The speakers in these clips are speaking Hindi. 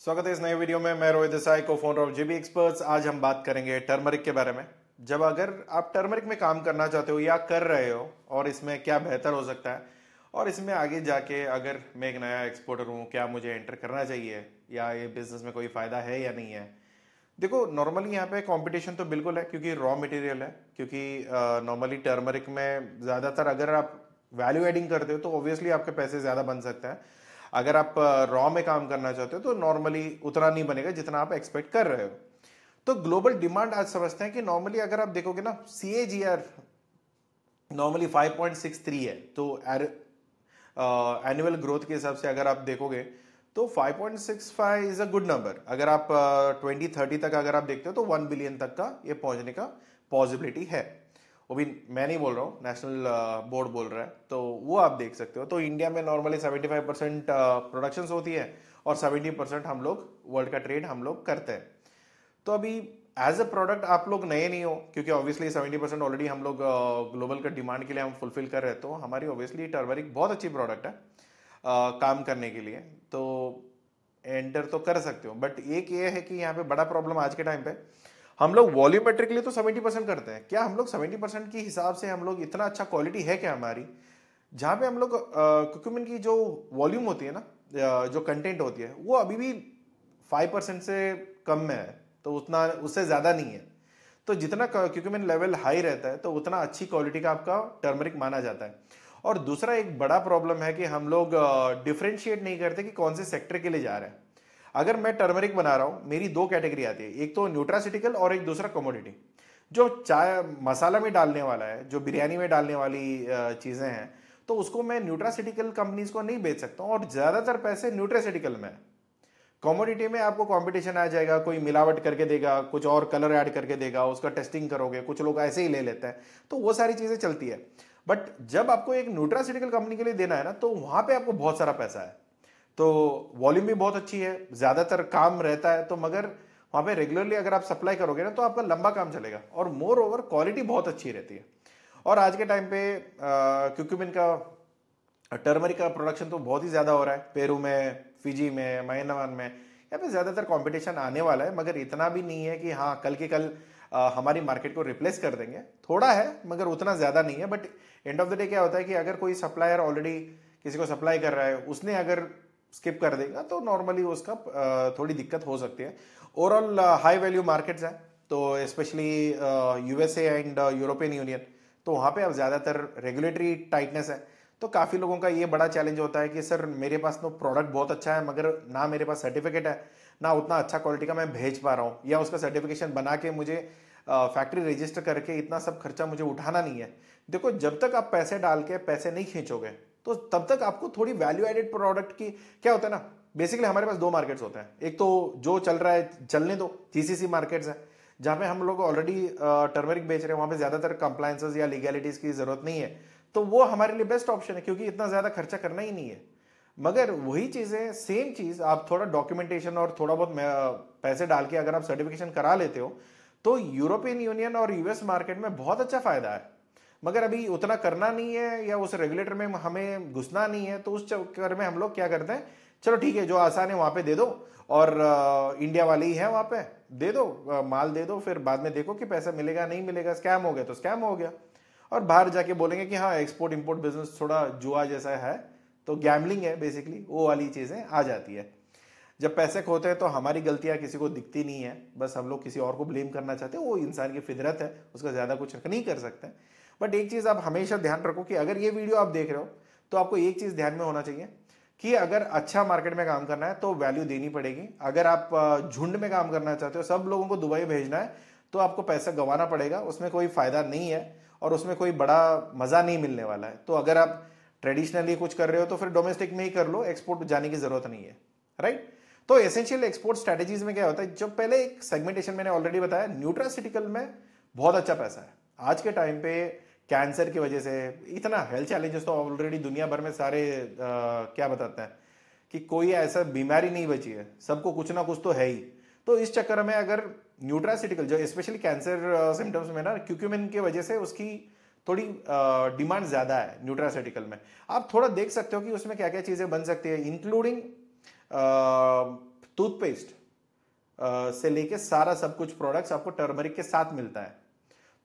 स्वागत है इस नए वीडियो में। मैं रोहित देसाई, को फाउंडर ऑफ जेबी एक्सपर्ट्स। आज हम बात करेंगे टर्मरिक के बारे में। जब अगर आप टर्मरिक में काम करना चाहते हो या कर रहे हो और इसमें क्या बेहतर हो सकता है और इसमें आगे जाके अगर मैं एक नया एक्सपोर्टर हूँ, क्या मुझे एंटर करना चाहिए या ये बिजनेस में कोई फायदा है या नहीं है। देखो, नॉर्मली यहाँ पे कंपटीशन तो बिल्कुल है क्योंकि रॉ मटेरियल है। क्योंकि नॉर्मली टर्मरिक में ज़्यादातर अगर आप वैल्यू एडिंग करते हो तो ऑब्वियसली आपके पैसे ज़्यादा बन सकते हैं। अगर आप रॉ में काम करना चाहते हो तो नॉर्मली उतना नहीं बनेगा जितना आप एक्सपेक्ट कर रहे हो। तो ग्लोबल डिमांड आज समझते हैं कि नॉर्मली अगर आप देखोगे ना, CAGR नॉर्मली 5.63 है। तो एनुअल ग्रोथ के हिसाब से अगर आप देखोगे तो 5.65 इज अ गुड नंबर। अगर आप 2030 तक अगर आप देखते हो तो 1 बिलियन तक का ये पहुंचने का पॉसिबिलिटी है। वो भी मैं नहीं बोल रहा हूँ, नेशनल बोर्ड बोल रहा है, तो वो आप देख सकते हो। तो इंडिया में नॉर्मली 75% प्रोडक्शन होती है और 70% हम लोग वर्ल्ड का ट्रेड हम लोग करते हैं। तो अभी एज अ प्रोडक्ट आप लोग नए नहीं हो, क्योंकि ऑब्वियसली 70% ऑलरेडी हम लोग ग्लोबल का डिमांड के लिए हम फुलफिल कर रहे हैं। तो हमारी ऑब्वियसली टर्मरिक बहुत अच्छी प्रोडक्ट है काम करने के लिए। तो एंटर तो कर सकते हो, बट एक ये है कि यहाँ पे बड़ा प्रॉब्लम आज के टाइम पे, हम लोग वॉल्यूमेट्रिकली तो 70% करते हैं। क्या हम लोग 70% के हिसाब से हम लोग इतना अच्छा क्वालिटी है क्या हमारी, जहाँ पे हम लोग क्यूक्यूमिन की जो वॉल्यूम होती है ना, जो कंटेंट होती है, वो अभी भी 5% से कम में है। तो उतना, उससे ज़्यादा नहीं है। तो जितना क्यूक्यूमिन लेवल हाई रहता है तो उतना अच्छी क्वालिटी का आपका टर्मरिक माना जाता है। और दूसरा एक बड़ा प्रॉब्लम है कि हम लोग डिफ्रेंशिएट नहीं करते कि कौन से सेक्टर के लिए जा रहे हैं। अगर मैं टर्मरिक बना रहा हूं, मेरी दो कैटेगरी आती है, एक तो न्यूट्रासिटिकल और एक दूसरा कमोडिटी। जो चाय मसाला में डालने वाला है, जो बिरयानी में डालने वाली चीज़ें हैं, तो उसको मैं न्यूट्रासिटिकल कंपनीज को नहीं बेच सकता हूं, और ज़्यादातर पैसे न्यूट्रासिटिकल में है। कमोडिटी में आपको कंपटीशन आ जाएगा, कोई मिलावट करके देगा, कुछ और कलर ऐड करके देगा, उसका टेस्टिंग करोगे, कुछ लोग ऐसे ही ले लेते हैं, तो वो सारी चीज़ें चलती है। बट जब आपको एक न्यूट्रासिटिकल कंपनी के लिए देना है ना, तो वहां पे आपको बहुत सारा पैसा है। तो वॉल्यूम भी बहुत अच्छी है, ज़्यादातर काम रहता है, तो मगर वहाँ पे रेगुलरली अगर आप सप्लाई करोगे ना तो आपका लंबा काम चलेगा, और मोर ओवर क्वालिटी बहुत अच्छी रहती है। और आज के टाइम पे क्यूक्यूमिन का, टर्मरिक का प्रोडक्शन तो बहुत ही ज़्यादा हो रहा है। पेरू में, फिजी में, म्यांमार में, यहाँ पे ज़्यादातर कंपटीशन आने वाला है, मगर इतना भी नहीं है कि हाँ कल के कल हमारी मार्केट को रिप्लेस कर देंगे। थोड़ा है मगर उतना ज़्यादा नहीं है। But end of the day क्या होता है कि अगर कोई सप्लायर ऑलरेडी किसी को सप्लाई कर रहा है, उसने अगर स्किप कर देगा तो नॉर्मली उसका थोड़ी दिक्कत हो सकती है। ओवरऑल हाई वैल्यू मार्केट्स हैं, तो specially USA and European union, तो वहाँ पे अब ज़्यादातर रेगुलेटरी टाइटनेस है। तो काफ़ी लोगों का ये बड़ा चैलेंज होता है कि सर मेरे पास तो प्रोडक्ट बहुत अच्छा है, मगर ना मेरे पास सर्टिफिकेट है, ना उतना अच्छा क्वालिटी का मैं भेज पा रहा हूँ, या उसका सर्टिफिकेशन बना के मुझे फैक्ट्री रजिस्टर करके इतना सब खर्चा मुझे उठाना नहीं है। देखो, जब तक आप पैसे डाल के पैसे नहीं खींचोगे तो तब तक आपको थोड़ी वैल्यू एडेड प्रोडक्ट की, क्या होता है ना, बेसिकली हमारे पास दो मार्केट्स होते हैं। एक तो जो चल रहा है चलने दो, GCC मार्केट्स है, जहाँ पे हम लोग ऑलरेडी टर्मरिक बेच रहे हैं, वहाँ पे ज़्यादातर कंप्लायंसेस या लीगैलिटीज़ की ज़रूरत नहीं है, तो वो हमारे लिए बेस्ट ऑप्शन है, क्योंकि इतना ज़्यादा खर्चा करना ही नहीं है। मगर वही चीज़ें, सेम चीज़ आप थोड़ा डॉक्यूमेंटेशन और थोड़ा बहुत पैसे डाल के अगर आप सर्टिफिकेशन करा लेते हो तो यूरोपियन यूनियन और US मार्केट में बहुत अच्छा फ़ायदा है। मगर अभी उतना करना नहीं है या उस रेगुलेटर में हमें घुसना नहीं है, तो उस चक्कर में हम लोग क्या करते हैं, चलो ठीक है जो आसान है वहाँ पे दे दो, और इंडिया वाले ही है वहाँ पे, दे दो माल दे दो, फिर बाद में देखो कि पैसा मिलेगा नहीं मिलेगा, स्कैम हो गया तो स्कैम हो गया। और बाहर जाके बोलेंगे कि हाँ एक्सपोर्ट इंपोर्ट बिजनेस थोड़ा जुआ जैसा है, तो गैम्बलिंग है बेसिकली, वो वाली चीज़ें आ जाती है। जब पैसे खोते हैं तो हमारी गलतियां किसी को दिखती नहीं है, बस हम लोग किसी और को ब्लेम करना चाहते हैं। वो इंसान की फितरत है, उसका ज़्यादा कुछ नहीं कर सकते। बट एक चीज़ आप हमेशा ध्यान रखो कि अगर ये वीडियो आप देख रहे हो तो आपको एक चीज़ ध्यान में होना चाहिए कि अगर अच्छा मार्केट में काम करना है तो वैल्यू देनी पड़ेगी। अगर आप झुंड में काम करना चाहते हो, सब लोगों को दुबई भेजना है, तो आपको पैसा गंवाना पड़ेगा, उसमें कोई फ़ायदा नहीं है और उसमें कोई बड़ा मज़ा नहीं मिलने वाला है। तो अगर आप ट्रेडिशनली कुछ कर रहे हो तो फिर डोमेस्टिक में ही कर लो, एक्सपोर्ट जाने की ज़रूरत नहीं है, राइट। तो एसेंशियल एक्सपोर्ट स्ट्रेटेजीज में क्या होता है, जब पहले एक सेगमेंटेशन मैंने ऑलरेडी बताया, न्यूट्रासिटिकल में बहुत अच्छा पैसा है आज के टाइम पे। कैंसर की वजह से इतना हेल्थ चैलेंजेस तो ऑलरेडी दुनिया भर में सारे क्या बताते हैं कि कोई ऐसा बीमारी नहीं बची है, सबको कुछ ना कुछ तो है ही। तो इस चक्कर में अगर न्यूट्रासिटिकल, जो स्पेशली कैंसर सिम्टम्स में ना, क्यूक्यूमिन की वजह से उसकी थोड़ी डिमांड ज़्यादा है न्यूट्रासिटिकल में। आप थोड़ा देख सकते हो कि उसमें क्या क्या चीज़ें बन सकती है, इंक्लूडिंग टूथपेस्ट से लेके सारा सब कुछ प्रोडक्ट्स आपको टर्मरिक के साथ मिलता है।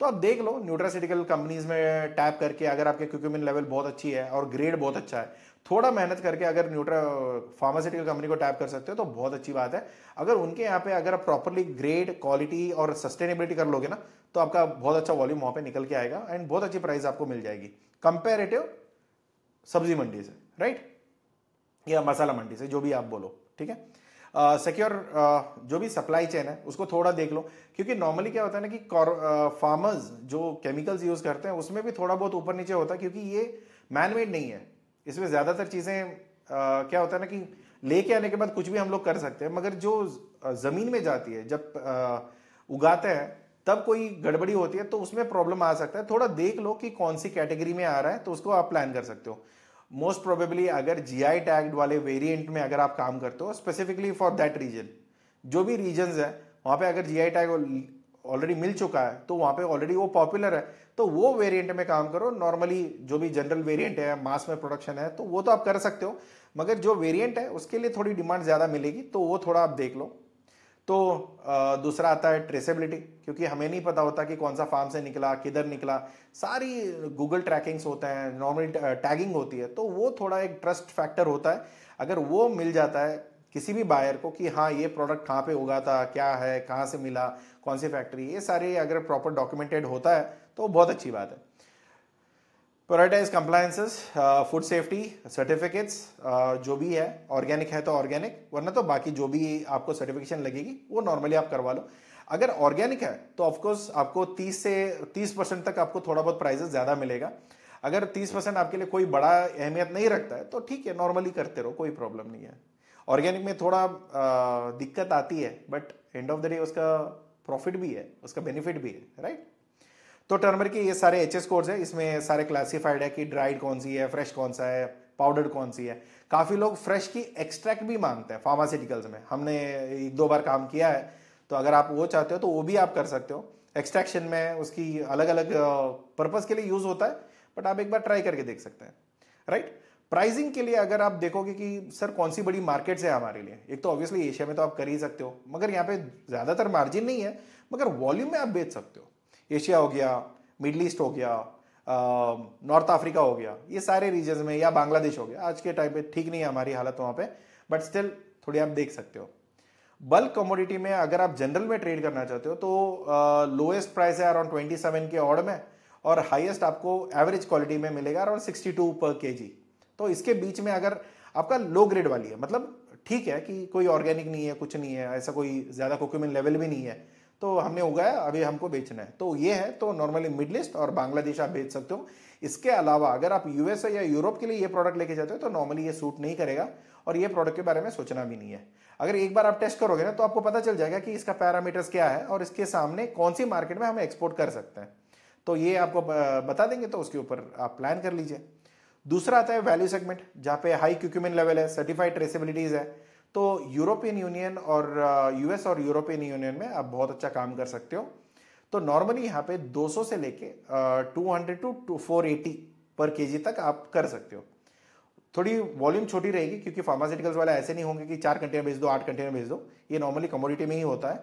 तो आप देख लो न्यूट्रास्यूटिकल कंपनीज में टैप करके, अगर आपके क्यूक्यूमिन लेवल बहुत अच्छी है और ग्रेड बहुत अच्छा है, थोड़ा मेहनत करके अगर फार्मास्यूटिकल कंपनी को टैप कर सकते हो तो बहुत अच्छी बात है। अगर उनके यहाँ पे अगर आप प्रॉपरली ग्रेड, क्वालिटी और सस्टेनेबिलिटी कर लोगे ना, तो आपका बहुत अच्छा वॉल्यूम वहां पे निकल के आएगा एंड बहुत अच्छी प्राइस आपको मिल जाएगी कंपेरेटिव सब्जी मंडी से, राइट, या मसाला मंडी से, जो भी आप बोलो, ठीक है। सिक्योर जो भी सप्लाई चेन है उसको थोड़ा देख लो, क्योंकि नॉर्मली क्या होता है ना कि फार्मर्स जो केमिकल्स यूज करते हैं उसमें भी थोड़ा बहुत ऊपर नीचे होता है, क्योंकि ये मैनमेड नहीं है। इसमें ज्यादातर चीजें क्या होता है ना कि लेके आने के बाद कुछ भी हम लोग कर सकते हैं, मगर जो जमीन में जाती है, जब उगाते हैं तब कोई गड़बड़ी होती है तो उसमें प्रॉब्लम आ सकता है। थोड़ा देख लो कि कौन सी कैटेगरी में आ रहा है, तो उसको आप प्लान कर सकते हो। मोस्ट प्रोबेबली अगर जीआई टैग्ड वाले वेरिएंट में अगर आप काम करते हो स्पेसिफिकली फॉर दैट रीजन, जो भी रीजन्स है वहां पे अगर जीआई टैग ऑलरेडी मिल चुका है तो वहां पे ऑलरेडी वो पॉपुलर है, तो वो वेरिएंट में काम करो। नॉर्मली जो भी जनरल वेरिएंट है, मास में प्रोडक्शन है, तो वो तो आप कर सकते हो, मगर जो वेरिएंट है उसके लिए थोड़ी डिमांड ज्यादा मिलेगी, तो वो थोड़ा आप देख लो। तो दूसरा आता है ट्रेसेबिलिटी, क्योंकि हमें नहीं पता होता कि कौन सा फार्म से निकला, किधर निकला, सारी गूगल ट्रैकिंग्स होते हैं, नॉर्मली टैगिंग होती है, तो वो थोड़ा एक ट्रस्ट फैक्टर होता है। अगर वो मिल जाता है किसी भी बायर को कि हाँ ये प्रोडक्ट कहाँ पे उगा था, क्या है, कहाँ से मिला, कौन सी फैक्ट्री, ये सारे अगर प्रॉपर डॉक्यूमेंटेड होता है तो बहुत अच्छी बात है। Prioritise compliances, food safety certificates, जो भी है, ऑर्गेनिक है तो ऑर्गेनिक, वरना तो बाकी जो भी आपको सर्टिफिकेशन लगेगी वो नॉर्मली आप करवा लो। अगर ऑर्गेनिक है तो ऑफकोर्स आपको 30% तक आपको थोड़ा बहुत प्राइजेस ज्यादा मिलेगा। अगर 30% आपके लिए कोई बड़ा अहमियत नहीं रखता है तो ठीक है, नॉर्मली करते रहो, कोई प्रॉब्लम नहीं है। ऑर्गेनिक में थोड़ा दिक्कत आती है, but end of the day उसका प्रॉफिट भी है, उसका बेनिफिट भी है, राइट। तो टर्मरिक के ये सारे एचएस कोड्स है, इसमें सारे क्लासिफाइड है कि ड्राइड कौन सी है, फ्रेश कौन सा है, पाउडर्ड कौन सी है। काफी लोग फ्रेश की एक्सट्रैक्ट भी मांगते हैं फार्मास्यूटिकल्स में, हमने 1-2 बार काम किया है, तो अगर आप वो चाहते हो तो वो भी आप कर सकते हो। एक्सट्रैक्शन में उसकी अलग अलग पर्पज के लिए यूज होता है, बट आप एक बार ट्राई करके देख सकते हैं, राइट। प्राइसिंग के लिए अगर आप देखोगे कि सर कौन सी बड़ी मार्केट्स है हमारे लिए, एक तो ऑब्वियसली एशिया में तो आप कर ही सकते हो, मगर यहाँ पे ज्यादातर मार्जिन नहीं है, मगर वॉल्यूम में आप बेच सकते हो। एशिया हो गया, मिडल ईस्ट हो गया, नॉर्थ अफ्रीका हो गया, ये सारे रीजन में, या बांग्लादेश हो गया। आज के टाइम पे ठीक नहीं है हमारी हालत वहां पे, बट स्टिल थोड़ी आप देख सकते हो। बल्क कमोडिटी में अगर आप जनरल में ट्रेड करना चाहते हो तो लोएस्ट प्राइस है अराउंड 27 के ऑर्ड में, और हाईएस्ट आपको एवरेज क्वालिटी में मिलेगा अराउंड 62 पर केजी। तो इसके बीच में अगर आपका लो ग्रेड वाली है, मतलब ठीक है कि कोई ऑर्गेनिक नहीं है, कुछ नहीं है, ऐसा कोई ज्यादा क्यूक्यूमिन लेवल भी नहीं है, तो हमने उगाया, अभी हमको बेचना है, तो ये है, तो नॉर्मली मिडल ईस्ट और बांग्लादेश आप बेच सकते हो। इसके अलावा अगर आप यूएस या यूरोप के लिए ये प्रोडक्ट लेके जाते हो तो नॉर्मली ये सूट नहीं करेगा, और ये प्रोडक्ट के बारे में सोचना भी नहीं है। अगर एक बार आप टेस्ट करोगे ना तो आपको पता चल जाएगा कि इसका पैरामीटर्स क्या है और इसके सामने कौन सी मार्केट में हम एक्सपोर्ट कर सकते हैं, तो ये आपको बता देंगे, तो उसके ऊपर आप प्लान कर लीजिए। दूसरा आता है वैल्यू सेगमेंट, जहां पे हाई क्यूक्यूमिन लेवल है, सर्टिफाइड ट्रेसेबिलिटीज है, तो यूरोपियन यूनियन और यूएस और यूरोपियन यूनियन में आप बहुत अच्छा काम कर सकते हो। तो नॉर्मली यहाँ पे 200 से लेके 200 टू 480 पर केजी तक आप कर सकते हो। थोड़ी वॉल्यूम छोटी रहेगी, क्योंकि फार्मास्यूटिकल्स वाले ऐसे नहीं होंगे कि 4 कंटेनर भेज दो, 8 कंटेनर भेज दो, ये नॉर्मली कमोडिटी में ही होता है।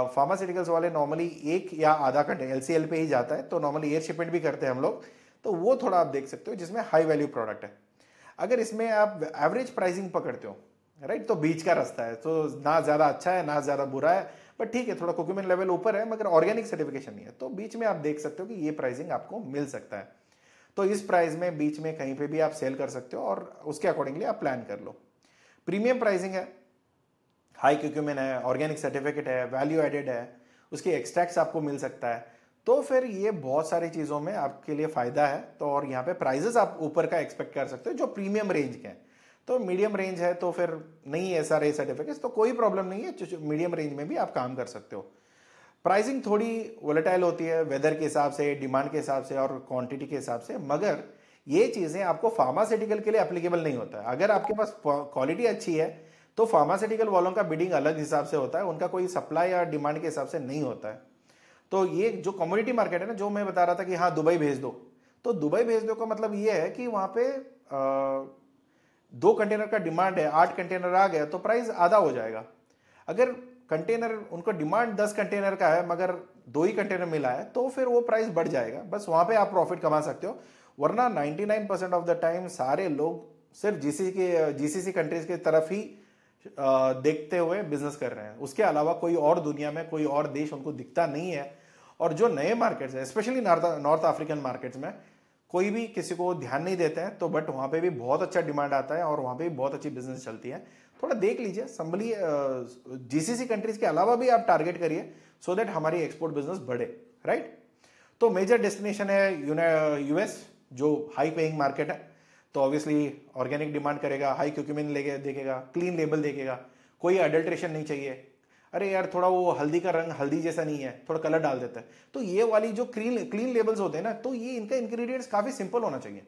फार्मास्यूटिकल्स वाले नॉर्मली 1 या आधा कंटेनर एलसीएल पे ही जाता है, तो नॉर्मली एयर शिपमेंट भी करते हैं हम लोग, तो वो थोड़ा आप देख सकते हो जिसमें हाई वैल्यू प्रोडक्ट है। अगर इसमें आप एवरेज प्राइसिंग पकड़ते हो, राइट, तो बीच का रास्ता है, तो ना ज्यादा अच्छा है ना ज्यादा बुरा है, बट ठीक है, थोड़ा क्यूक्यूमिन लेवल ऊपर है, मगर ऑर्गेनिक सर्टिफिकेशन नहीं है, तो बीच में आप देख सकते हो कि ये प्राइसिंग आपको मिल सकता है। तो इस प्राइस में बीच में कहीं पे भी आप सेल कर सकते हो, और उसके अकॉर्डिंगली आप प्लान कर लो। प्रीमियम प्राइसिंग है, हाई क्यूक्यूमिन है, ऑर्गेनिक सर्टिफिकेट है, वैल्यू एडेड है, उसके एक्सट्रैक्ट्स आपको मिल सकता है, तो फिर ये बहुत सारी चीजों में आपके लिए फायदा है। तो और यहाँ पे प्राइजेस आप ऊपर का एक्सपेक्ट कर सकते हो जो प्रीमियम रेंज के हैं। तो मीडियम रेंज है तो फिर नहीं है सारे सर्टिफिकेट्स, तो कोई प्रॉब्लम नहीं है, मीडियम रेंज में भी आप काम कर सकते हो। प्राइसिंग थोड़ी वोलेटाइल होती है वेदर के हिसाब से, डिमांड के हिसाब से और क्वांटिटी के हिसाब से, मगर ये चीजें आपको फार्मास्यूटिकल के लिए एप्लीकेबल नहीं होता है। अगर आपके पास क्वालिटी अच्छी है तो फार्मास्यूटिकल वालों का बिडिंग अलग हिसाब से होता है, उनका कोई सप्लाई या डिमांड के हिसाब से नहीं होता है। तो ये जो कमोडिटी मार्केट है ना, जो मैं बता रहा था कि हाँ दुबई भेज दो, तो दुबई भेज दो का मतलब ये है कि वहां पे 2 कंटेनर का डिमांड है, 8 कंटेनर आ गया तो प्राइस आधा हो जाएगा। अगर कंटेनर उनको डिमांड 10 कंटेनर का है मगर 2 ही कंटेनर मिला है तो फिर वो प्राइस बढ़ जाएगा, बस वहां पे आप प्रॉफिट कमा सकते हो। वरना 99% ऑफ द टाइम सारे लोग सिर्फ जीसीसी कंट्रीज की तरफ ही देखते हुए बिजनेस कर रहे हैं, उसके अलावा कोई और दुनिया में कोई और देश उनको दिखता नहीं है। और जो नए मार्केट्स हैं स्पेशली नॉर्थ अफ्रीकन मार्केट्स में कोई भी किसी को ध्यान नहीं देते हैं, तो बट वहां पे भी बहुत अच्छा डिमांड आता है और वहां पे भी बहुत अच्छी बिजनेस चलती है। थोड़ा देख लीजिए, संभलिए, जीसीसी कंट्रीज के अलावा भी आप टारगेट करिए सो दैट हमारी एक्सपोर्ट बिजनेस बढ़े, राइट। तो मेजर डेस्टिनेशन है यूएस, जो हाई पेइंग मार्केट है, तो ऑब्वियसली ऑर्गेनिक डिमांड करेगा, हाई क्यूक्यूमिन लेके देखेगा, क्लीन लेबल देखेगा, कोई अडल्ट्रेशन नहीं चाहिए। अरे यार थोड़ा वो हल्दी का रंग हल्दी जैसा नहीं है, थोड़ा कलर डाल देता है। तो ये वाली जो क्लीन लेबल्स होते हैं ना, तो ये इनका इंग्रेडिएंट्स काफी सिंपल होना चाहिए,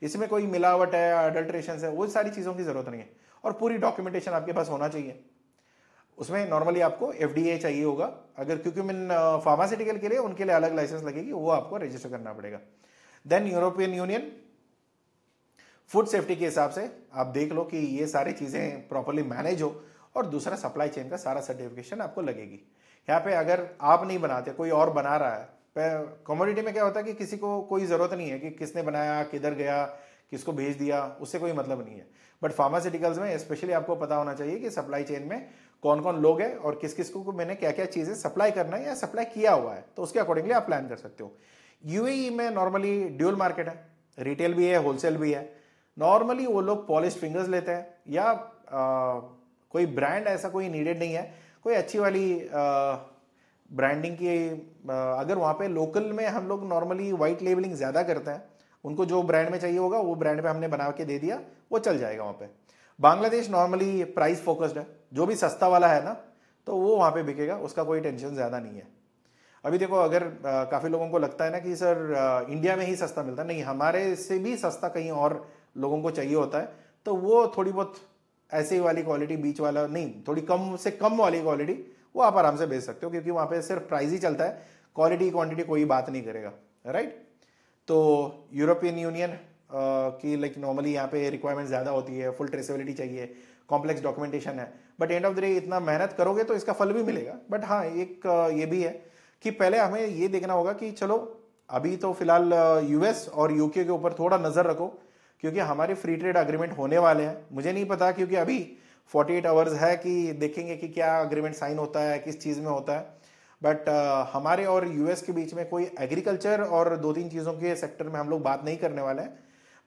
इसमें कोई मिलावट है, अडल्ट्रेशन है, वो सारी चीजों की जरूरत नहीं है। और पूरी डॉक्यूमेंटेशन आपके पास होना चाहिए। उसमें नॉर्मली आपको एफडीए चाहिए होगा, अगर क्यूक्यूमिन फार्मास्यूटिकल के लिए उनके लिए अलग लाइसेंस लगेगी, वो आपको रजिस्टर करना पड़ेगा। Then European Union food safety के हिसाब से आप देख लो कि ये सारी चीजें प्रॉपर्ली मैनेज हो, और दूसरा सप्लाई चेन का सारा सर्टिफिकेशन आपको लगेगी। यहाँ पे अगर आप नहीं बनाते, कोई और बना रहा है, कमोडिटी में क्या होता है कि किसी को कोई जरूरत नहीं है कि किसने बनाया, किधर गया, किसको भेज दिया, उससे कोई मतलब नहीं है। बट फार्मास्यूटिकल्स में स्पेशली आपको पता होना चाहिए कि सप्लाई चेन में कौन कौन लोग हैं और किस किस को मैंने क्या क्या चीजें सप्लाई करना है या सप्लाई किया हुआ है, तो उसके अकॉर्डिंगली आप प्लान कर सकते हो। यूएई में नॉर्मली ड्यूल मार्केट है, रिटेल भी है, होलसेल भी है। नॉर्मली वो लोग पॉलिश फिंगर्स लेते हैं, या कोई ब्रांड ऐसा कोई नीडेड नहीं है, कोई अच्छी वाली ब्रांडिंग की। अगर वहाँ पे लोकल में हम लोग नॉर्मली वाइट लेबलिंग ज़्यादा करते हैं, उनको जो ब्रांड में चाहिए होगा वो ब्रांड पे हमने बना के दे दिया, वो चल जाएगा वहाँ पे। बांग्लादेश नॉर्मली प्राइस फोकस्ड है, जो भी सस्ता वाला है ना तो वो वहाँ पे बिकेगा, उसका कोई टेंशन ज़्यादा नहीं है। अभी देखो, अगर काफ़ी लोगों को लगता है ना कि सर इंडिया में ही सस्ता मिलता है, नहीं, हमारे से भी सस्ता कहीं और लोगों को चाहिए होता है, तो वो थोड़ी बहुत ऐसे वाली क्वालिटी, बीच वाला नहीं, थोड़ी कम से कम वाली क्वालिटी वो आप आराम से बेच सकते हो, क्योंकि वहाँ पे सिर्फ प्राइस ही चलता है, क्वालिटी क्वांटिटी कोई बात नहीं करेगा, राइट। तो यूरोपियन यूनियन की लाइक नॉर्मली यहाँ पे रिक्वायरमेंट ज़्यादा होती है, फुल ट्रेसेबिलिटी चाहिए, कॉम्प्लेक्स डॉक्यूमेंटेशन है, but end of the day इतना मेहनत करोगे तो इसका फल भी मिलेगा। बट हाँ, एक ये भी है कि पहले हमें ये देखना होगा कि चलो अभी तो फिलहाल यूएस और यूके के ऊपर थोड़ा नज़र रखो, क्योंकि हमारे फ्री ट्रेड अग्रीमेंट होने वाले हैं। मुझे नहीं पता, क्योंकि अभी 48 आवर्स है कि देखेंगे कि क्या अग्रीमेंट साइन होता है, किस चीज़ में होता है। बट हमारे और यूएस के बीच में कोई एग्रीकल्चर और 2-3 चीज़ों के सेक्टर में हम लोग बात नहीं करने वाले हैं।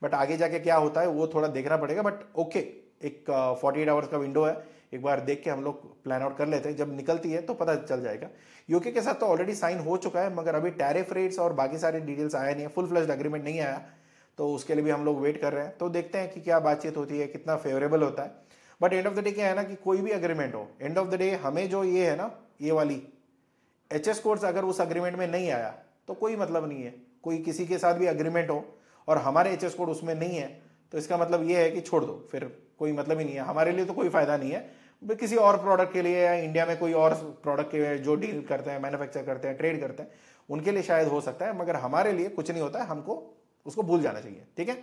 बट आगे जाके क्या होता है वो थोड़ा देखना पड़ेगा। बट ओके, एक 48 आवर्स का विंडो है, एक बार देख के हम लोग प्लान आउट कर लेते हैं, जब निकलती है तो पता चल जाएगा। यूके के साथ तो ऑलरेडी साइन हो चुका है, मगर अभी टैरिफ रेट्स और बाकी सारे डिटेल्स आया नहीं है, फुल फ्लेज्ड अग्रीमेंट नहीं आया, तो उसके लिए भी हम लोग वेट कर रहे हैं। तो देखते हैं कि क्या बातचीत होती है, कितना फेवरेबल होता है। But end of the day क्या है ना कि कोई भी अग्रीमेंट हो, एंड ऑफ द डे हमें जो ये है ना, ये वाली एचएस कोड्स अगर उस अग्रीमेंट में नहीं आया तो कोई मतलब नहीं है। कोई किसी के साथ भी अग्रीमेंट हो और हमारे एचएस कोड उसमें नहीं है, तो इसका मतलब ये है कि छोड़ दो, फिर कोई मतलब ही नहीं है, हमारे लिए तो कोई फायदा नहीं है। किसी और प्रोडक्ट के लिए या इंडिया में कोई और प्रोडक्ट के जो डील करते हैं, मैन्युफैक्चर करते हैं, ट्रेड करते हैं, उनके लिए शायद हो सकता है, मगर हमारे लिए कुछ नहीं होता है, हमको उसको भूल जाना चाहिए, ठीक है।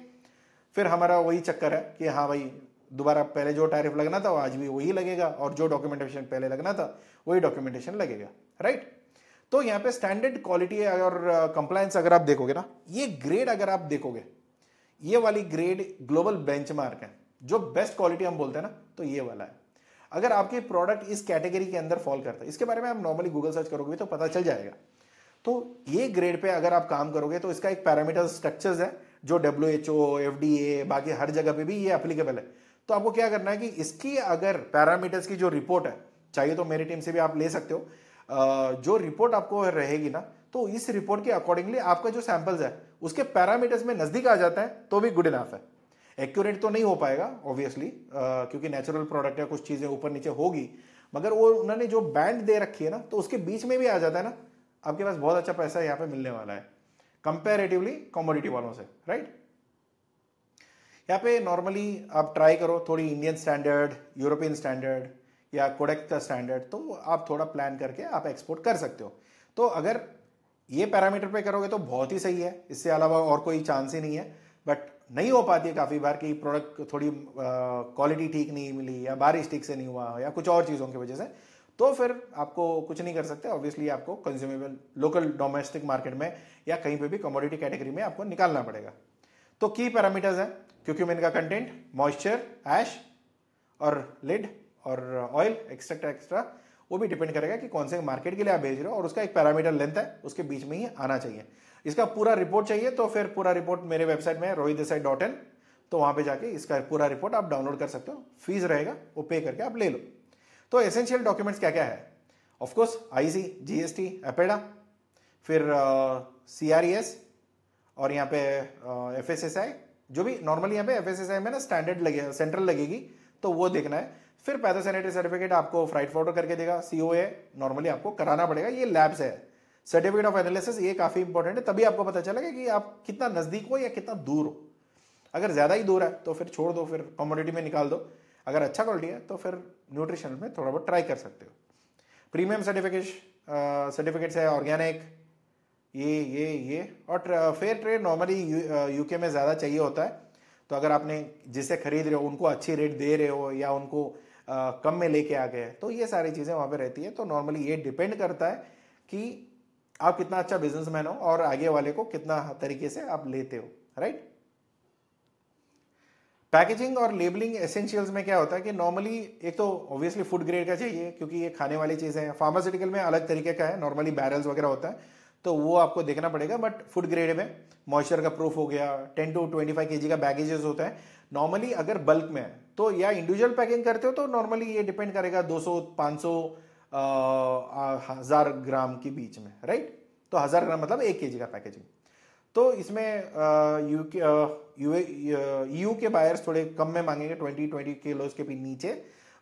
फिर हमारा वही चक्कर है कि हाँ भाई, दोबारा पहले जो टैरिफ लगना था वो आज भी वही लगेगा, और जो डॉक्यूमेंटेशन पहले लगना था वही डॉक्यूमेंटेशन लगेगा, राइट। तो यहाँ पे स्टैंडर्ड क्वालिटी और कंप्लायंस अगर आप देखोगे ना, ये ग्रेड अगर आप देखोगे, ये वाली ग्रेड ग्लोबल बेंचमार्क है, जो बेस्ट क्वालिटी हम बोलते हैं ना, तो ये वाला है। अगर आपके प्रोडक्ट इस कैटेगरी के अंदर फॉल करता है, इसके बारे में आप नॉर्मली गूगल सर्च करोगे तो पता चल जाएगा। तो ये ग्रेड पे अगर आप काम करोगे तो इसका एक पैरामीटर स्ट्रक्चर्स है, जो WHO, FDA, बाकी हर जगह पे भी ये एप्लीकेबल है। तो आपको क्या करना है कि इसकी अगर पैरामीटर्स की जो रिपोर्ट है, चाहिए तो मेरी टीम से भी आप ले सकते हो, जो रिपोर्ट आपको रहेगी ना, तो इस रिपोर्ट के अकॉर्डिंगली आपका जो सैंपल्स है उसके पैरामीटर्स में नजदीक आ जाता है तो भी गुड इनफ है। एक्यूरेट तो नहीं हो पाएगा ऑब्वियसली, क्योंकि नेचुरल प्रोडक्ट है, कुछ चीजें ऊपर नीचे होगी, मगर वो उन्होंने जो बैंड दे रखी है ना, तो उसके बीच में भी आ जाता है ना, आपके पास बहुत अच्छा पैसा यहाँ पे मिलने वाला है कंपेरेटिवली कमोडिटी वालों से, राइट। यहाँ पे नॉर्मली आप ट्राई करो थोड़ी इंडियन स्टैंडर्ड, यूरोपियन स्टैंडर्ड या कोडेक का स्टैंडर्ड, तो आप थोड़ा प्लान करके आप एक्सपोर्ट कर सकते हो। तो अगर ये पैरामीटर पे करोगे तो बहुत ही सही है, इससे अलावा और कोई चांस ही नहीं है। बट नहीं हो पाती है काफ़ी बार कि प्रोडक्ट थोड़ी क्वालिटी ठीक नहीं मिली या बारिश ठीक से नहीं हुआ या कुछ और चीज़ों की वजह से, तो फिर आपको कुछ नहीं कर सकते। ऑब्वियसली आपको कंज्यूमेबल लोकल डोमेस्टिक मार्केट में या कहीं पे भी कमोडिटी कैटेगरी में आपको निकालना पड़ेगा। तो की पैरामीटर्स हैं क्यूक्यूमिन का कंटेंट, मॉइस्चर, ऐश और लिड और ऑयल एक्स्ट्रा एक्स्ट्रा, वो भी डिपेंड करेगा कि कौन से मार्केट के लिए आप भेज रहे हो, और उसका एक पैरामीटर लेंथ है, उसके बीच में ही आना चाहिए। इसका पूरा रिपोर्ट चाहिए तो फिर पूरा रिपोर्ट मेरे वेबसाइट में rohitdesai.in, तो वहां पे जाके इसका पूरा रिपोर्ट आप डाउनलोड कर सकते हो, फीस रहेगा वो पे करके आप ले लो। तो एसेंशियल डॉक्यूमेंट्स क्या क्या है? ऑफकोर्स आईसी, जीएसटी, एपेडा, फिर CRES और यहाँ पे FSSAI, जो भी नॉर्मली यहाँ पे FSSAI में ना स्टैंडर्ड लगे, सेंट्रल लगेगी, तो वो देखना है। फिर पैथोसैनिटरी सर्टिफिकेट आपको फ्राइट फॉरवर्ड करके देगा, COA नॉर्मली आपको कराना पड़ेगा, ये लैब से है। सर्टिफिकेट ऑफ एनालिसिस, ये काफी इंपॉर्टेंट है, तभी आपको पता चलेगा कि आप कितना नजदीक हो या कितना दूर हो। अगर ज्यादा ही दूर है तो फिर छोड़ दो, फिर कमोडिटी में निकाल दो। अगर अच्छा क्वालिटी है तो फिर न्यूट्रिशन में थोड़ा बहुत ट्राई कर सकते हो। प्रीमियम सर्टिफिकेट्स है ऑर्गेनिक, ये और फेयर ट्रेड नॉर्मली यूके में ज़्यादा चाहिए होता है। तो अगर आपने जिससे खरीद रहे हो उनको अच्छी रेट दे रहे हो या उनको कम में लेके आ गए, तो ये सारी चीज़ें वहाँ पे रहती है। तो नॉर्मली ये डिपेंड करता है कि आप कितना अच्छा बिजनेसमैन हो और आगे वाले को कितना तरीके से आप लेते हो, राइट। पैकेजिंग और लेबलिंग एसेंशियल्स में क्या होता है कि नॉर्मली एक तो ऑब्वियसली फूड ग्रेड का चाहिए क्योंकि ये खाने वाली चीज़ें हैं। फार्मास्यूटिकल में अलग तरीके का है, नॉर्मली बैरल्स वगैरह होता है, तो वो आपको देखना पड़ेगा। बट फूड ग्रेड में मॉइस्चर का प्रूफ हो गया, 10 to 25 kg का बैगेजेस होता है नॉर्मली। अगर बल्क में है तो या इंडिविजुअल पैकिंग करते हो तो नॉर्मली ये डिपेंड करेगा 200, 500, 1000 ग्राम के बीच में, राइट। तो 1000 ग्राम मतलब 1 kg का पैकेजिंग। तो इसमें EU के बायर्स थोड़े कम में मांगेंगे, 20 किलोज के भी नीचे।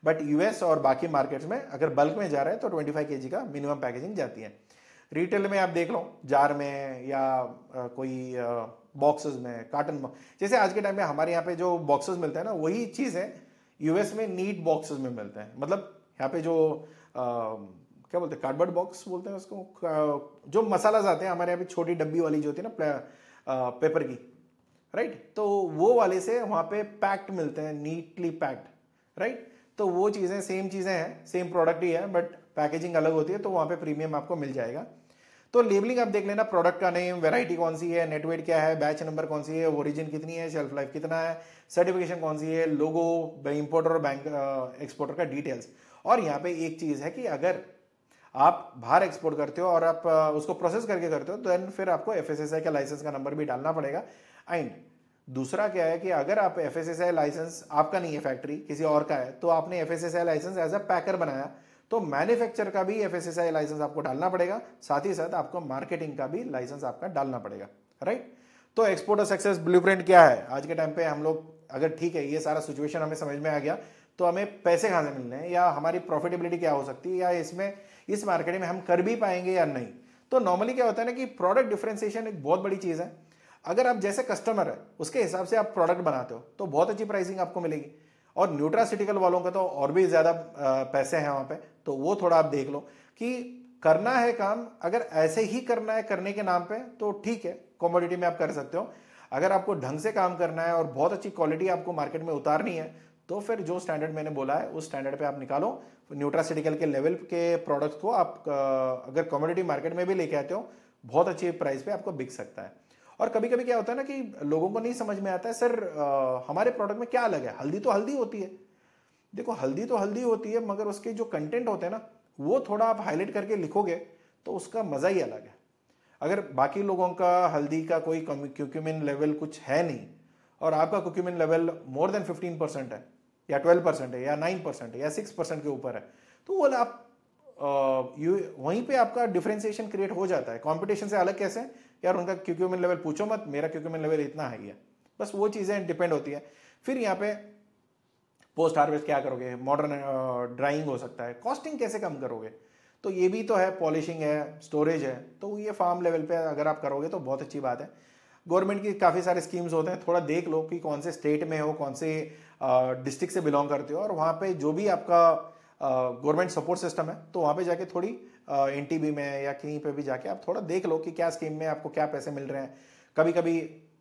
बट US और बाकी मार्केट्स में अगर बल्क में जा रहा है तो 25 kg का मिनिमम पैकेजिंग जाती है। रिटेल में आप देख लो, जार में या कोई बॉक्सेस में, कार्टन, जैसे आज के टाइम में हमारे यहाँ पे जो बॉक्सेस मिलते हैं ना, वही चीज़ है US में नीट बॉक्सेस में मिलते हैं। मतलब यहाँ पे जो क्या बोलते हैं, कार्डबोर्ड बॉक्स बोलते हैं उसको, जो मसालाज आते हैं हमारे यहाँ पे छोटी डब्बी वाली जो होती है ना पेपर की, राइट। तो वो वाले से वहाँ पे पैक्ड मिलते हैं, नीटली पैक्ड, राइट। तो वो चीज़ें सेम चीज़ें हैं, सेम प्रोडक्ट ही है, बट पैकेजिंग अलग होती है, तो वहाँ पे प्रीमियम आपको मिल जाएगा। तो लेबलिंग आप देख लेना, प्रोडक्ट का नेम, वैरायटी कौन सी है, नेटवेट क्या है, बैच नंबर कौन सी है, ओरिजिन कितनी है, शेल्फ लाइफ कितना है, सर्टिफिकेशन कौन सी है, लोगो, इंपोर्टर और बैंक एक्सपोर्टर का डिटेल्स। और यहाँ पे एक चीज़ है कि अगर आप बाहर एक्सपोर्ट करते हो और आप उसको प्रोसेस करके करते हो, तो देन फिर आपको FSSAI का लाइसेंस का नंबर भी डालना पड़ेगा। एंड दूसरा क्या है कि अगर आप FSSAI लाइसेंस आपका नहीं है, फैक्ट्री किसी और का है, तो आपने FSSAI लाइसेंस एज अ पैकर बनाया, तो मैन्युफैक्चर का भी FSSAI लाइसेंस आपको डालना पड़ेगा, साथ ही साथ आपको मार्केटिंग का भी लाइसेंस आपका डालना पड़ेगा, राइट। तो एक्सपोर्टर सक्सेस ब्लूप्रिंट क्या है आज के टाइम पे, हम लोग अगर ठीक है ये सारा सिचुएशन हमें समझ में आ गया, तो हमें पैसे कहाँ से मिलने हैं या हमारी प्रॉफिटेबिलिटी क्या हो सकती है या इसमें इस मार्केट में हम कर भी पाएंगे या नहीं। तो नॉर्मली क्या होता है ना कि प्रोडक्ट डिफरेंशिएशन एक बहुत बड़ी चीज़ है। अगर आप जैसे कस्टमर है उसके हिसाब से आप प्रोडक्ट बनाते हो तो बहुत अच्छी प्राइसिंग आपको मिलेगी। और न्यूट्रासिटिकल वालों का तो और भी ज़्यादा पैसे हैं वहाँ पे, तो वो थोड़ा आप देख लो कि करना है काम, अगर ऐसे ही करना है करने के नाम पे तो ठीक है, कमोडिटी में आप कर सकते हो। अगर आपको ढंग से काम करना है और बहुत अच्छी क्वालिटी आपको मार्केट में उतारनी है, तो फिर जो स्टैंडर्ड मैंने बोला है उस स्टैंडर्ड पे आप निकालो। न्यूट्रासिटिकल के लेवल के प्रोडक्ट्स को आप अगर कमोडिटी मार्केट में भी लेके आते हो, बहुत अच्छी प्राइस पे आपको बिक सकता है। और कभी कभी क्या होता है ना कि लोगों को नहीं समझ में आता है, सर हमारे प्रोडक्ट में क्या अलग है, हल्दी तो हल्दी होती है। देखो हल्दी तो हल्दी होती है, मगर उसके जो कंटेंट होते हैं ना, वो थोड़ा आप हाईलाइट करके लिखोगे तो उसका मजा ही अलग है। अगर बाकी लोगों का हल्दी का कोई क्यूक्यूमिन लेवल कुछ है नहीं और आपका क्यूक्यूमिन लेवल मोर देन 15% है या 12% है या 9% है या 6% के ऊपर है, तो वो आप वहीं पे आपका डिफरेंशिएशन क्रिएट हो जाता है। कंपटीशन से अलग कैसे, यार उनका क्यूक्यूमिन लेवल पूछो मत, मेरा क्यूक्यूमिन लेवल इतना हाई है, बस वो चीज़ें डिपेंड होती है। फिर यहाँ पे पोस्ट हार्वेस्ट क्या करोगे, मॉडर्न ड्राइंग हो सकता है, कॉस्टिंग कैसे कम करोगे, तो ये भी तो है, पॉलिशिंग है, स्टोरेज है, तो ये फार्म लेवल पे अगर आप करोगे तो बहुत अच्छी बात है। गवर्नमेंट की काफ़ी सारे स्कीम्स होते हैं, थोड़ा देख लो कि कौन से स्टेट में हो, कौन से डिस्ट्रिक्ट से बिलोंग करते हो, और वहाँ पे जो भी आपका गवर्नमेंट सपोर्ट सिस्टम है, तो वहाँ पे जाके थोड़ी NTB में या कहीं पे भी जाके आप थोड़ा देख लो कि क्या स्कीम में आपको क्या पैसे मिल रहे हैं। कभी कभी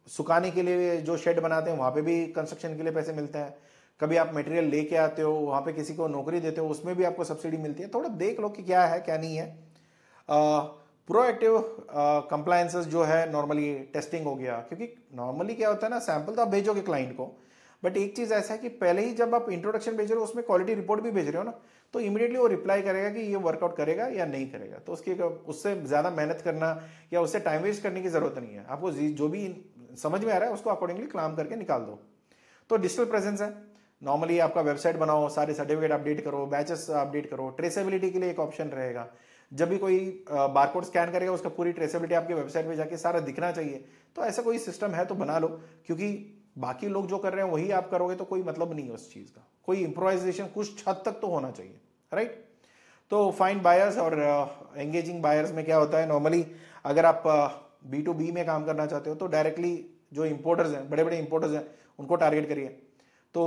सुखाने के लिए जो शेड बनाते हैं वहाँ पे भी कंस्ट्रक्शन के लिए पैसे मिलते हैं। कभी आप मटेरियल लेके आते हो, वहाँ पे किसी को नौकरी देते हो, उसमें भी आपको सब्सिडी मिलती है। थोड़ा देख लो कि क्या है क्या नहीं है। प्रोएक्टिव कंप्लायंसेस जो है नॉर्मली टेस्टिंग हो गया, क्योंकि नॉर्मली क्या होता है ना, सैंपल तो आप भेजोगे क्लाइंट को, बट एक चीज़ ऐसा है कि पहले ही जब आप इंट्रोडक्शन भेज रहे हो उसमें क्वालिटी रिपोर्ट भी भेज रहे हो ना, तो इमीडिएटली वो रिप्लाई करेगा कि ये वर्कआउट करेगा या नहीं करेगा। तो उससे ज़्यादा मेहनत करना या उससे टाइम वेस्ट करने की ज़रूरत नहीं है। आपको जो भी समझ में आ रहा है उसको अकॉर्डिंगली काम करके निकाल दो। तो डिजिटल प्रेजेंस है, नॉर्मली आपका वेबसाइट बनाओ, सारे सर्टिफिकेट अपडेट करो, बैचेस अपडेट करो। ट्रेसेबिलिटी के लिए एक ऑप्शन रहेगा, जब भी कोई बारकोड स्कैन करेगा उसका पूरी ट्रेसेबिलिटी आपकी वेबसाइट पे जाके सारा दिखना चाहिए। तो ऐसा कोई सिस्टम है तो बना लो, क्योंकि बाकी लोग जो कर रहे हैं वही आप करोगे तो कोई मतलब नहीं है उस चीज़ का। कोई इम्प्रोवाइजेशन कुछ हद तक तो होना चाहिए, राइट। तो फाइंड बायर्स और एंगेजिंग बायर्स में क्या होता है, नॉर्मली अगर आप B2B में काम करना चाहते हो तो डायरेक्टली जो इंपोर्टर्स हैं, बड़े बड़े इंपोर्टर्स हैं, उनको टारगेट करिए। तो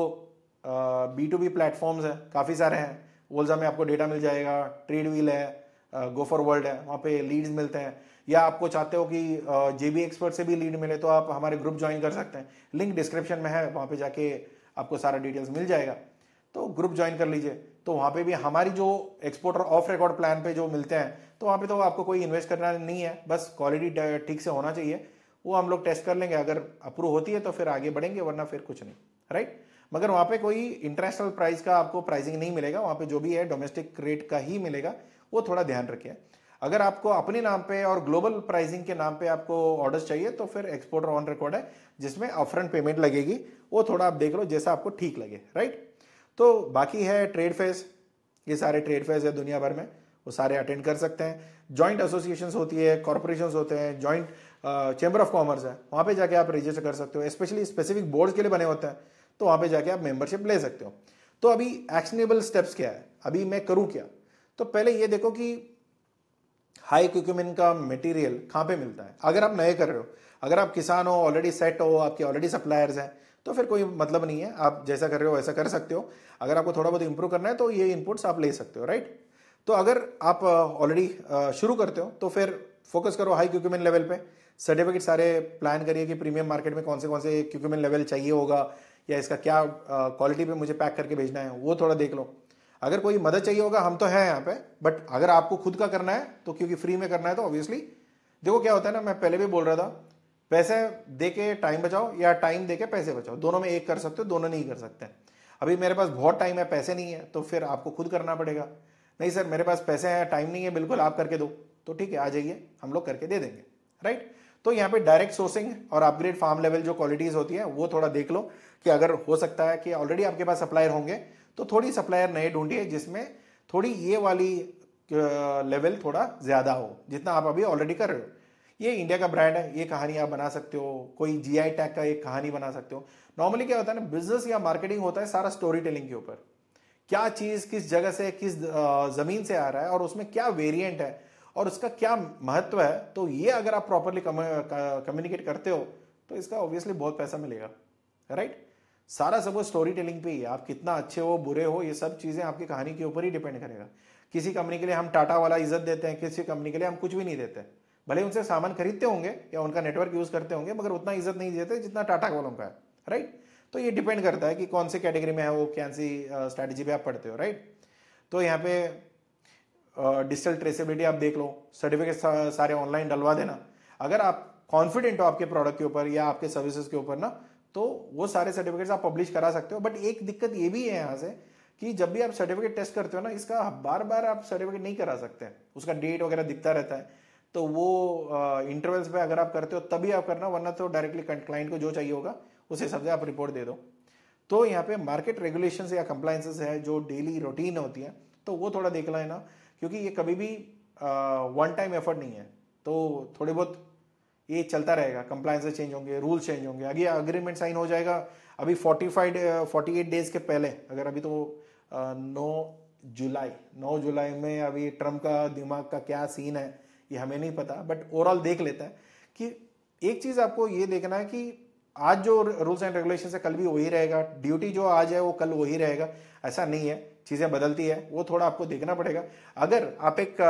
B2B प्लेटफॉर्म्स हैं, काफ़ी सारे हैं। वोल्जा में आपको डेटा मिल जाएगा, ट्रेड व्हील है, गो फॉर वर्ल्ड है, वहाँ पे लीड्स मिलते हैं। या आपको चाहते हो कि JB एक्सपर्ट से भी लीड मिले तो आप हमारे ग्रुप ज्वाइन कर सकते हैं, लिंक डिस्क्रिप्शन में है, वहाँ पे जाके आपको सारा डिटेल्स मिल जाएगा। तो ग्रुप ज्वाइन कर लीजिए। तो वहाँ पे भी हमारी जो एक्सपोर्टर ऑफ रिकॉर्ड प्लान पे जो मिलते हैं, तो वहाँ पे तो आपको कोई इन्वेस्ट करना नहीं है, बस क्वालिटी ठीक से होना चाहिए। वो हम लोग टेस्ट कर लेंगे, अगर अप्रूव होती है तो फिर आगे बढ़ेंगे, वरना फिर कुछ नहीं, राइट। मगर वहाँ पे कोई इंटरनेशनल प्राइस का आपको प्राइसिंग नहीं मिलेगा, वहाँ पे जो भी है डोमेस्टिक रेट का ही मिलेगा, वो थोड़ा ध्यान रखिए। अगर आपको अपने नाम पे और ग्लोबल प्राइसिंग के नाम पे आपको ऑर्डर्स चाहिए तो फिर एक्सपोर्टर ऑन रिकॉर्ड है, जिसमें अपफ्रंट पेमेंट लगेगी, वो थोड़ा आप देख लो जैसा आपको ठीक लगे, राइट। तो बाकी है ट्रेड फेयर, ये सारे ट्रेड फेयर है दुनिया भर में, वो सारे अटेंड कर सकते हैं। जॉइंट एसोसिएशंस होती है, कॉर्पोरेशंस होते हैं, जॉइंट चैम्बर ऑफ कॉमर्स है, वहाँ पे जाके आप रजिस्टर कर सकते हो। स्पेशली स्पेसिफिक बोर्ड्स के लिए बने होते हैं, तो वहाँ पे जाके आप मेंबरशिप ले सकते हो। तो अभी एक्शनेबल स्टेप्स क्या है, अभी मैं करूँ क्या? तो पहले ये देखो कि हाई क्यूक्यूमिन का मटेरियल कहाँ पे मिलता है। अगर आप नए कर रहे हो, अगर आप किसान हो, ऑलरेडी सेट हो, आपके ऑलरेडी सप्लायर्स हैं, तो फिर कोई मतलब नहीं है, आप जैसा कर रहे हो वैसा कर सकते हो। अगर आपको थोड़ा बहुत इंप्रूव करना है तो ये इनपुट्स आप ले सकते हो, राइट। तो अगर आप ऑलरेडी शुरू करते हो तो फिर फोकस करो हाई क्यूक्यूमिन लेवल पे। सर्टिफिकेट सारे प्लान करिए कि प्रीमियम मार्केट में कौन से क्यूक्यूमिन लेवल चाहिए होगा, या इसका क्या क्वालिटी पे मुझे पैक करके भेजना है, वो थोड़ा देख लो। अगर कोई मदद चाहिए होगा, हम तो हैं यहाँ पे, बट अगर आपको खुद का करना है तो, क्योंकि फ्री में करना है तो ऑब्वियसली देखो क्या होता है ना, मैं पहले भी बोल रहा था, पैसे दे के टाइम बचाओ या टाइम दे के पैसे बचाओ, दोनों में एक कर सकते हो, दोनों नहीं कर सकते। अभी मेरे पास बहुत टाइम है, पैसे नहीं है, तो फिर आपको खुद करना पड़ेगा। नहीं सर मेरे पास पैसे हैं, टाइम नहीं है, बिल्कुल आप करके दो, तो ठीक है आ जाइए, हम लोग करके दे देंगे, राइट। तो यहाँ पे डायरेक्ट सोर्सिंग और अपग्रेड फार्म लेवल जो क्वालिटीज होती है वो थोड़ा देख लो, कि अगर हो सकता है कि ऑलरेडी आपके पास सप्लायर होंगे तो थोड़ी सप्लायर नए ढूंढिए जिसमें थोड़ी ये वाली लेवल थोड़ा ज्यादा हो, जितना आप अभी ऑलरेडी कर रहे हो। ये इंडिया का ब्रांड है, ये कहानी आप बना सकते हो, कोई GI टैग का एक कहानी बना सकते हो। नॉर्मली क्या होता है ना, बिजनेस या मार्केटिंग होता है सारा स्टोरी टेलिंग के ऊपर, क्या चीज किस जगह से किस जमीन से आ रहा है और उसमें क्या वेरिएंट है और उसका क्या महत्व है। तो ये अगर आप प्रॉपरली कम्युनिकेट करते हो तो इसका ऑब्वियसली बहुत पैसा मिलेगा, राइट। सारा सब वो स्टोरी टेलिंग पे ही है, आप कितना अच्छे हो बुरे हो, ये सब चीजें आपकी कहानी के ऊपर ही डिपेंड करेगा। किसी कंपनी के लिए हम टाटा वाला इज्जत देते हैं, किसी कंपनी के लिए हम कुछ भी नहीं देते, भले उनसे सामान खरीदते होंगे या उनका नेटवर्क यूज करते होंगे, मगर उतना इज्जत नहीं देते जितना टाटा वालों का है, राइट। तो ये डिपेंड करता है कि कौन सी कैटेगरी में है वो, कौन सी स्ट्रैटेजी पे आप पढ़ते हो, राइट। तो यहाँ पे डिजिटल ट्रेसेबिलिटी आप देख लो, सर्टिफिकेट सारे ऑनलाइन डलवा देना। अगर आप कॉन्फिडेंट हो आपके प्रोडक्ट के ऊपर या आपके सर्विसेज के ऊपर ना, तो वो सारे सर्टिफिकेट्स आप पब्लिश करा सकते हो। बट एक दिक्कत ये भी है यहाँ से कि जब भी आप सर्टिफिकेट टेस्ट करते हो ना, इसका बार बार आप सर्टिफिकेट नहीं करा सकते, उसका डेट वगैरह दिखता रहता है। तो वो इंटरवल्स पे अगर आप करते हो तभी आप करना, वरना तो डायरेक्टली क्लाइंट को जो चाहिए होगा उस हिसाब से आप रिपोर्ट दे दो। तो यहाँ पे मार्केट रेगुलेशंस या कंप्लायंसेस है जो डेली रूटीन होती है, तो वो थोड़ा देख लेना, क्योंकि ये कभी भी वन टाइम एफर्ट नहीं है। तो थोड़े बहुत ये चलता रहेगा, कंप्लायंसेस चेंज होंगे, रूल्स चेंज होंगे, आगे अग्रीमेंट साइन हो जाएगा। अभी 48 डेज के पहले, अगर अभी तो 9 जुलाई में अभी ट्रम्प का दिमाग का क्या सीन है ये हमें नहीं पता, बट ओवरऑल देख लेते हैं कि एक चीज आपको ये देखना है कि आज जो रूल्स एंड रेगुलेशन है कल भी वही रहेगा, ड्यूटी जो आज है वो कल वही रहेगा, ऐसा नहीं है, चीजें बदलती है, वो थोड़ा आपको देखना पड़ेगा। अगर आप एक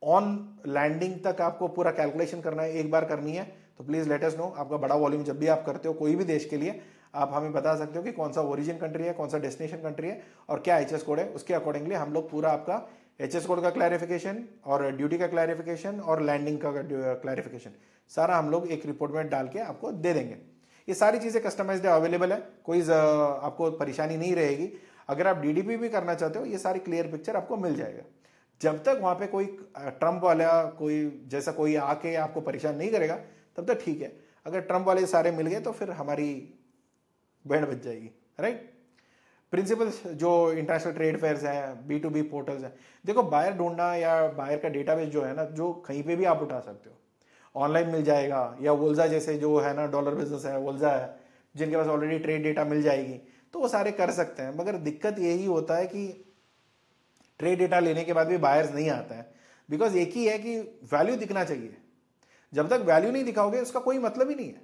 ऑन लैंडिंग तक आपको पूरा कैलकुलेशन करना है, एक बार करनी है, तो प्लीज़ लेट अस नो। आपका बड़ा वॉल्यूम जब भी आप करते हो कोई भी देश के लिए, आप हमें बता सकते हो कि कौन सा ओरिजिन कंट्री है, कौन सा डेस्टिनेशन कंट्री है और क्या एचएस कोड है। उसके अकॉर्डिंगली हम लोग पूरा आपका एचएस कोड का क्लैरिफिकेशन और ड्यूटी का क्लैरिफिकेशन और लैंडिंग का क्लैरिफिकेशन सारा हम लोग एक रिपोर्ट में डाल के आपको दे देंगे। ये सारी चीज़ें कस्टमाइज्ड अवेलेबल है, कोई आपको परेशानी नहीं रहेगी। अगर आप डीडीपी भी करना चाहते हो, ये सारी क्लियर पिक्चर आपको मिल जाएगा। जब तक वहाँ पे कोई ट्रम्प वाला कोई जैसा कोई आके आपको परेशान नहीं करेगा तब तक ठीक है। अगर ट्रम्प वाले सारे मिल गए तो फिर हमारी बैंड बच जाएगी, राइट। प्रिंसिपल्स जो इंटरनेशनल ट्रेड फेयर्स हैं, B2B पोर्टल्स हैं, देखो बायर ढूंढना या बायर का डेटाबेस जो है ना, जो कहीं पे भी आप उठा सकते हो, ऑनलाइन मिल जाएगा। या वोल्जा जैसे जो है ना डॉलर बिजनेस है, वोल्जा है, जिनके पास ऑलरेडी ट्रेड डेटा मिल जाएगी, तो वो सारे कर सकते हैं। मगर दिक्कत यही होता है कि ट्रेड डेटा लेने के बाद भी बायर्स नहीं आता है, बिकॉज एक ही है कि वैल्यू दिखना चाहिए। जब तक वैल्यू नहीं दिखाओगे उसका कोई मतलब ही नहीं है।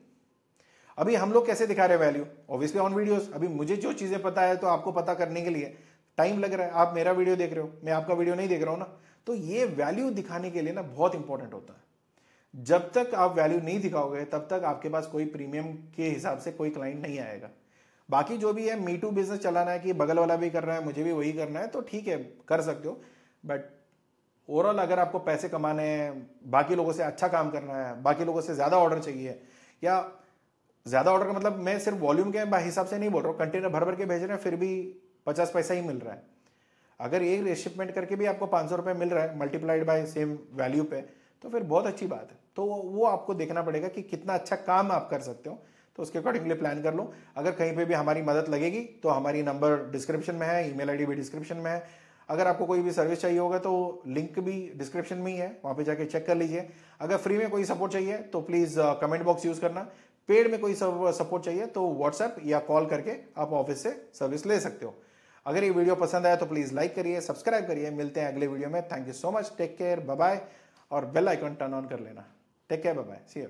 अभी हम लोग कैसे दिखा रहे हैं वैल्यू? Obviously on videos. अभी मुझे जो चीजें पता है तो आपको पता करने के लिए टाइम लग रहा है। आप मेरा वीडियो देख रहे हो, मैं आपका वीडियो नहीं देख रहा हूं ना, तो ये वैल्यू दिखाने के लिए ना बहुत इंपॉर्टेंट होता है। जब तक आप वैल्यू नहीं दिखाओगे तब तक आपके पास कोई प्रीमियम के हिसाब से कोई क्लाइंट नहीं आएगा। बाकी जो भी है मी टू बिजनेस चलाना है कि बगल वाला भी कर रहा है मुझे भी वही करना है, तो ठीक है कर सकते हो। बट ओवरऑल अगर आपको पैसे कमाने हैं, बाकी लोगों से अच्छा काम करना है, बाकी लोगों से ज्यादा ऑर्डर चाहिए, या ज्यादा ऑर्डर का मतलब मैं सिर्फ वॉल्यूम के हिसाब से नहीं बोल रहा हूँ, कंटेनर भर भर के भेज रहे हैं फिर भी 50 पैसा ही मिल रहा है। अगर एक शिपमेंट करके भी आपको 500 रुपये मिल रहा है मल्टीप्लाइड बाय सेम वैल्यू पे, तो फिर बहुत अच्छी बात है। तो वो आपको देखना पड़ेगा कि कितना अच्छा काम आप कर सकते हो, तो उसके अकॉर्डिंगली प्लान कर लो। अगर कहीं पे भी हमारी मदद लगेगी तो हमारी नंबर डिस्क्रिप्शन में है, ईमेल आईडी भी डिस्क्रिप्शन में है। अगर आपको कोई भी सर्विस चाहिए होगा तो लिंक भी डिस्क्रिप्शन में ही है, वहां पे जाके चेक कर लीजिए। अगर फ्री में कोई सपोर्ट चाहिए तो प्लीज कमेंट बॉक्स यूज करना। पेड में कोई सपोर्ट चाहिए तो व्हाट्सएप या कॉल करके आप ऑफिस से सर्विस ले सकते हो। अगर ये वीडियो पसंद आया तो प्लीज लाइक करिए, सब्सक्राइब करिए। मिलते हैं अगले वीडियो में। Thank you so much, take care, bye bye. और बेल आइकन टर्न ऑन कर लेना। Take care, bye bye, see you.